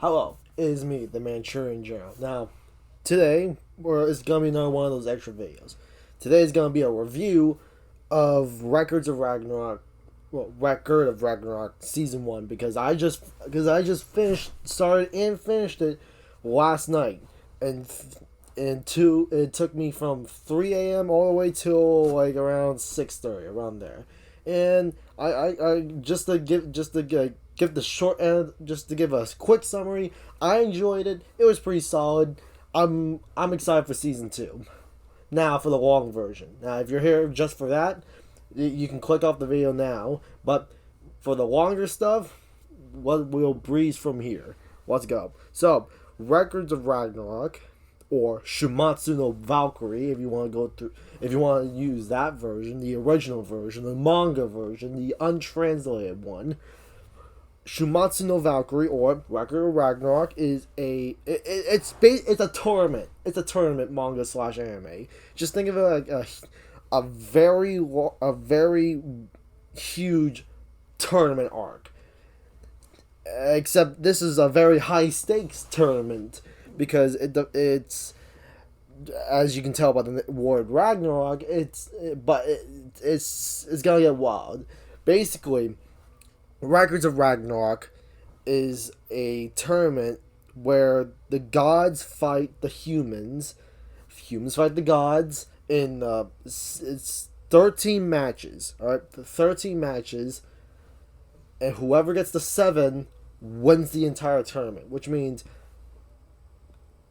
Hello, it is me, the Manchurian General. Now, today, it's going to be another one of those extra videos. Today is going to be a review of Records of Ragnarok, Record of Ragnarok Season 1, because I just started and finished it last night. It took me from 3 a.m. all the way till like around 6:30, around there. And I give the short end, just to give a quick summary. I enjoyed it. It was pretty solid. I'm excited for season 2. Now for the long version. Now if you're here just for that, you can click off the video now. But for the longer stuff, we'll breeze from here. Let's go. So, Records of Ragnarok, or Shumatsu no Valkyrie, if you want to go through, if you want to use that version, the original version, the manga version, the untranslated one. Shumatsu no Valkyrie, or Record of Ragnarok, is it's a tournament. It's a tournament manga slash anime. Just think of it like a very huge tournament arc. Except this is a very high stakes tournament because it's, as you can tell by the word Ragnarok, it's gonna get wild. Basically, Records of Ragnarok is a tournament where the gods fight the humans. Humans fight the gods in it's 13 matches. All right, 13 matches, and whoever gets the 7 wins the entire tournament. Which means,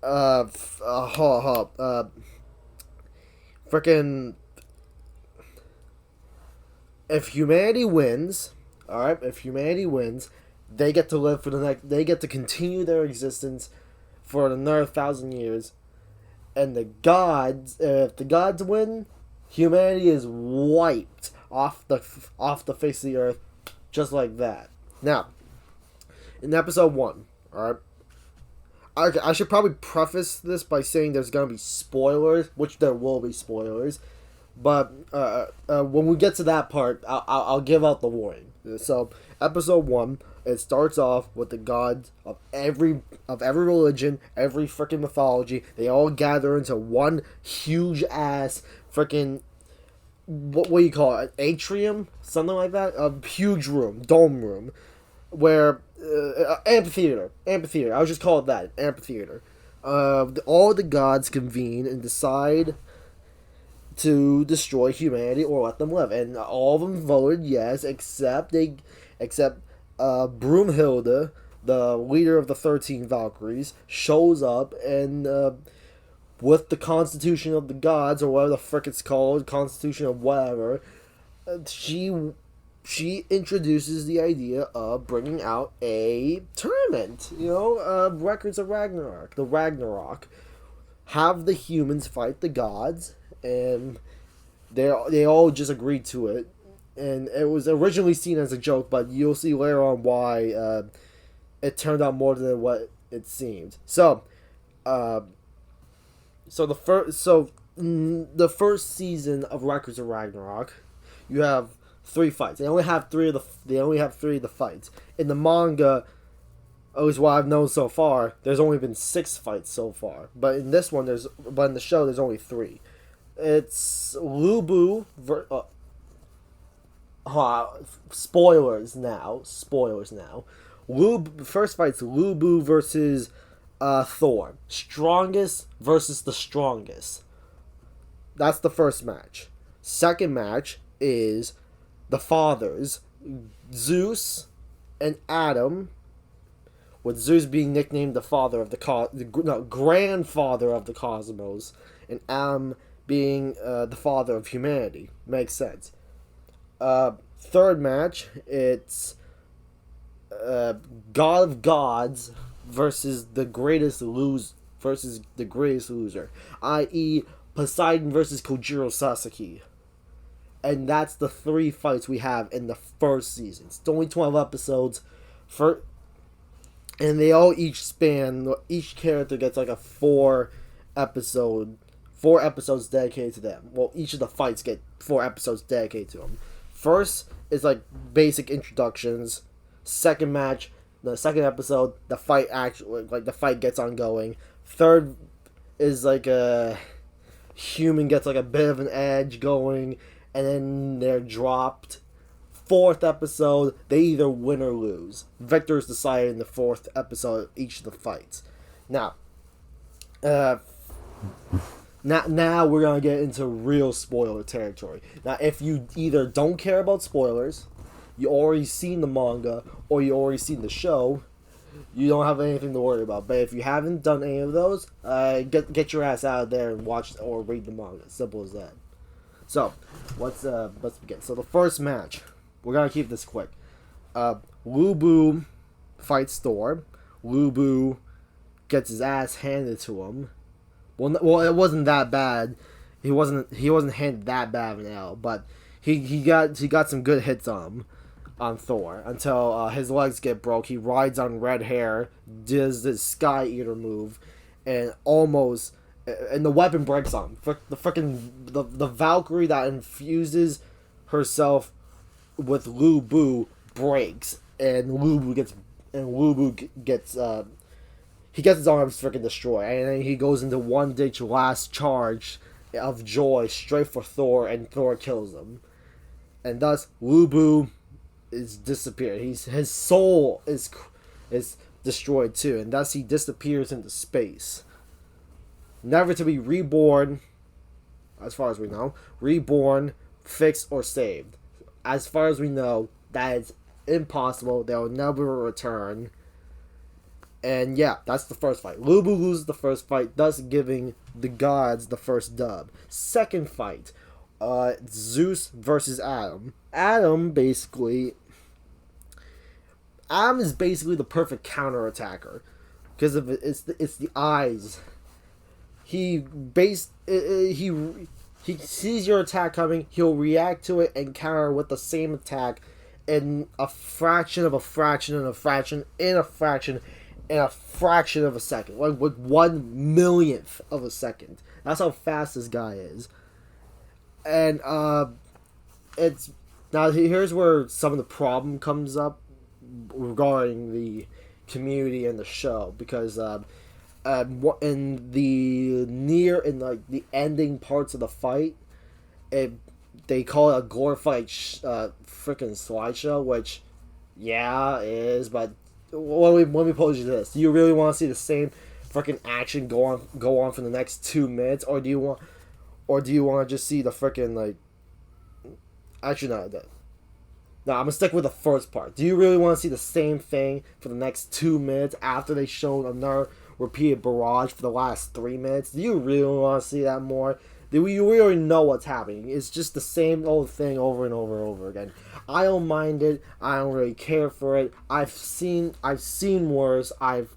freaking, if humanity wins. Alright, if humanity wins, they get to live for the next. They get to continue their existence for another 1,000 years. And the gods, if the gods win, humanity is wiped off the face of the earth, just like that. Now, in episode 1, alright, I should probably preface this by saying there's gonna be spoilers, which there will be spoilers. But when we get to that part, I'll give out the warning. So, episode 1, it starts off with the gods of every religion, every freaking mythology. They all gather into one huge ass freaking, what do you call it? An atrium, something like that. A huge room, dome room, where amphitheater. I would just call it that, amphitheater. All the gods convene and decide to destroy humanity or let them live, and all of them voted yes, except Broomhilda, the leader of the 13 Valkyries, shows up and with the Constitution of the Gods, or whatever the frick it's called, Constitution of whatever, she introduces the idea of bringing out a tournament. Records of Ragnarok, the Ragnarok. Have the humans fight the gods, and they all just agreed to it. And it was originally seen as a joke, but you'll see later on why it turned out more than what it seemed. So, the first season of Records of Ragnarok, you have 3 fights. They only have 3 of the fights. In the manga, at least what I've known so far, there's only been 6 fights so far. But in this one, but in the show, there's only 3. It's Lubu. Spoilers now. First fight's Lubu versus Thor. Strongest versus the strongest. That's the first match. Second match is the fathers, Zeus and Adam, with Zeus being nicknamed the father of grandfather of the cosmos, and Adam being the father of humanity. Makes sense. Third match, it's God of Gods versus the greatest loser, i.e. Poseidon versus Kojiro Sasaki. And that's the 3 fights we have in the first season. It's only 12 episodes. And they all each character gets like a 4 episodes dedicated to them. Well, each of the fights get 4 episodes dedicated to them. First is like basic introductions. Second match The second episode, the fight actually the fight gets ongoing. Third is like a human gets like a bit of an edge going, and then they're dropped. Fourth episode, they either win or lose. Victors decided in the fourth episode of each of the fights. Now, now we're gonna get into real spoiler territory. Now, if you either don't care about spoilers, you already seen the manga, or you already seen the show, you don't have anything to worry about. But if you haven't done any of those, get your ass out of there and watch or read the manga. Simple as that. So, let's begin. So the first match, we're gonna keep this quick. Lubu fights Thor. Lubu gets his ass handed to him. Well, it wasn't that bad. He wasn't handed that bad of an L, but he got some good hits on Thor until his legs get broke. He rides on red hair, does this Sky Eater move, and the weapon breaks on him. The Valkyrie that infuses herself with Lubu breaks, and Lubu gets he gets his arms freaking destroyed, and then he goes into one ditch last charge of joy straight for Thor, and Thor kills him, and thus Lubu is disappeared. His soul is destroyed too, and thus he disappears into space, never to be reborn, as far as we know. Reborn, fixed, or saved. As far as we know, that is impossible. They'll never return. And yeah, that's the first fight. Lubu loses the first fight, thus giving the gods the first dub. Second fight, Zeus versus Adam. Adam is basically the perfect counterattacker because of it's the eyes. He sees your attack coming, he'll react to it and counter with the same attack in a fraction of a fraction and a fraction in a fraction in a fraction of a second, like with 1/1,000,000th of a second. That's how fast this guy is. And it's now here's where some of the problem comes up regarding the community and the show, because in the ending parts of the fight, they call it a glorified freaking slideshow, which yeah it is, but let me pose you this: do you really want to see the same freaking action go on for the next 2 minutes, or do you want to just see the freaking like? Actually, no. No, I'm gonna stick with the first part. Do you really want to see the same thing for the next 2 minutes after they showed another repeated barrage for the last 3 minutes? Do you really want to see that more? You really know what's happening. It's just the same old thing over and over and over again. I don't mind it. I don't really care for it. I've seen worse. I've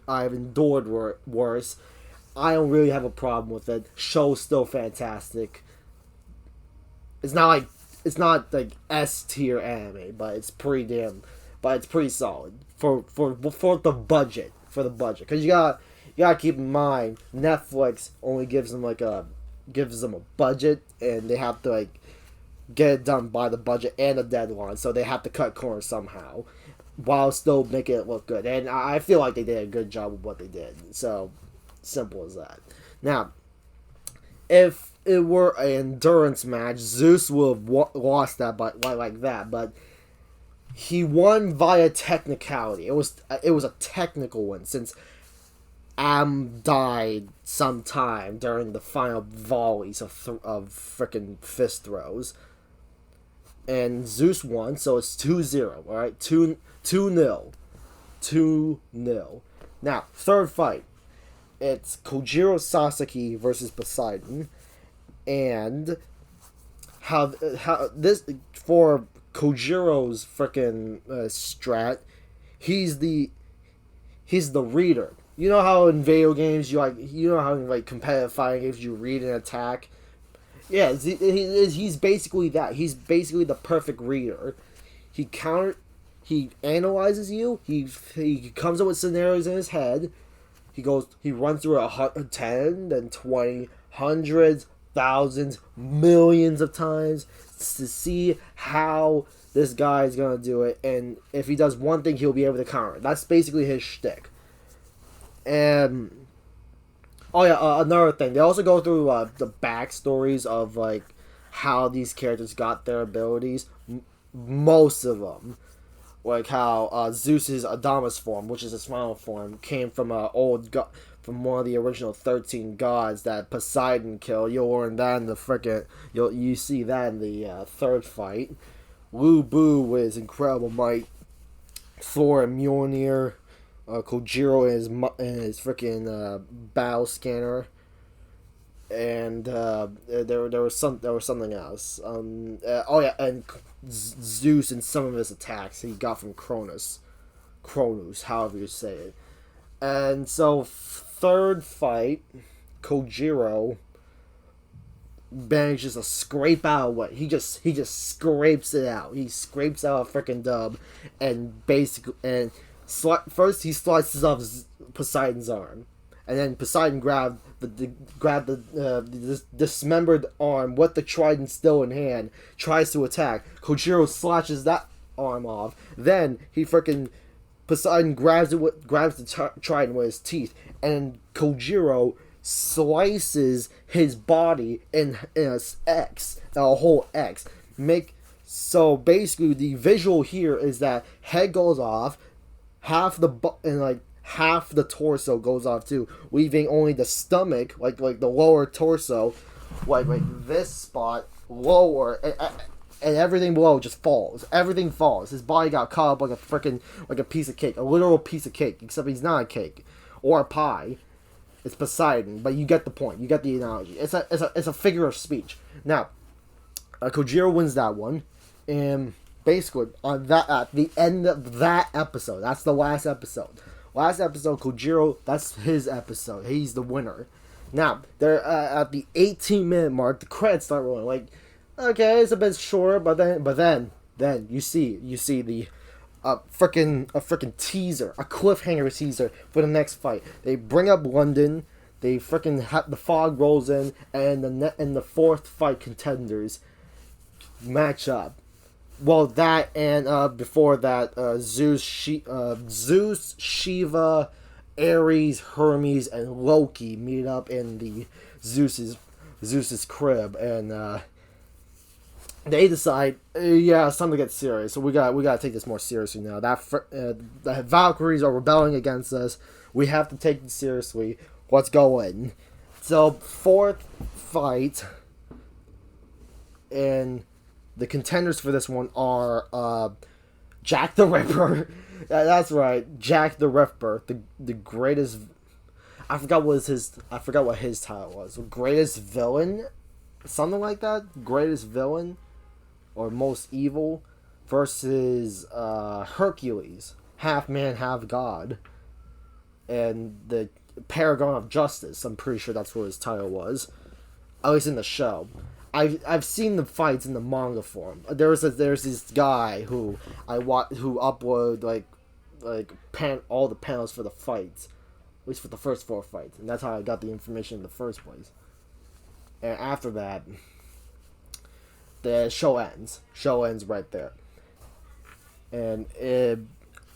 endured worse. I don't really have a problem with it. Show's still fantastic. It's not like S tier anime, but it's pretty solid for the budget. Because you gotta keep in mind, Netflix only gives them a budget, and they have to like get it done by the budget and a deadline, so they have to cut corners somehow while still making it look good. And I feel like they did a good job with what they did. So simple as that. Now, if it were an endurance match, Zeus would have lost that like that, but he won via technicality. It was a technical win, since Am died sometime during the final volleys of frickin' fist throws, and Zeus won, so it's 2-0. All right, 2-0. Now, third fight, it's Kojiro Sasaki versus Poseidon. And how this for Kojiro's freaking strat, he's the reader. You know how in video games in competitive fighting games you read an attack. Yeah, he's basically that. He's basically the perfect reader. He analyzes you. He comes up with scenarios in his head. He runs through 10, then 20, hundreds, thousands, millions of times to see how this guy's gonna do it, and if he does one thing, he'll be able to counter it. That's basically his shtick. And oh yeah, another thing, they also go through the backstories of like how these characters got their abilities. Most of them, like how Zeus's Adamus form, which is his final form, came from from one of the original 13 gods that Poseidon killed. You'll learn that in the frickin' you see that in the third fight. Lu Bu with his incredible might, Thor and Mjolnir, Kojiro and his freaking battle scanner, and there was something else. Oh yeah, and Zeus and some of his attacks he got from Cronus, however you say it. And so third fight, Kojiro manages to scrape out what he just scrapes it out. He scrapes out a freaking dub, and first he slices off Poseidon's arm, and then Poseidon grabbed the dismembered arm with the trident still in hand, tries to attack. Kojiro slashes that arm off. Then Poseidon grabs the trident with his teeth, and Kojiro slices his body in a whole X. So basically, the visual here is that head goes off, half the torso goes off too, leaving only the stomach, like the lower torso, like this spot lower, and everything below just falls. Everything falls. His body got cut up like a piece of cake, a literal piece of cake. Except he's not a cake or a pie. It's Poseidon, but you get the point. You get the analogy. It's a figure of speech. Now, Kojiro wins that one, and basically at the end of that episode, that's the last episode. Last episode, Kojiro, that's his episode. He's the winner. Now, they're at the 18-minute mark. The credits start rolling. Like, okay, it's a bit short, but then you see the freaking teaser, a cliffhanger teaser for the next fight. They bring up London. They the fog rolls in, and the fourth fight contenders match up. Well, that and before that, Zeus, Shiva, Ares, Hermes, and Loki meet up in the Zeus's crib, and they decide, yeah, it's time to get serious. So we gotta take this more seriously now. The Valkyries are rebelling against us. We have to take it seriously. Let's go in. So fourth fight, and the contenders for this one are Jack the Ripper. That's right, Jack the Ripper, the greatest. I forgot what his title was. Greatest villain, something like that. Greatest villain, or most evil, versus Hercules, half man, half god, and the Paragon of Justice. I'm pretty sure that's what his title was, at least in the show. I've seen the fights in the manga form. There's this guy who upload all the panels for the fights, at least for the first 4 fights, and that's how I got the information in the first place. And after that, the show ends. Show ends right there. And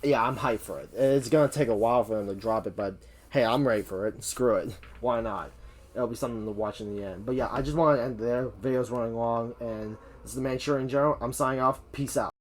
yeah, I'm hyped for it. It's gonna take a while for them to drop it, but hey, I'm ready for it. Screw it. Why not? It'll be something to watch in the end. But yeah, I just want to end there. Video's running long, and this is the Manchurian General. I'm signing off. Peace out.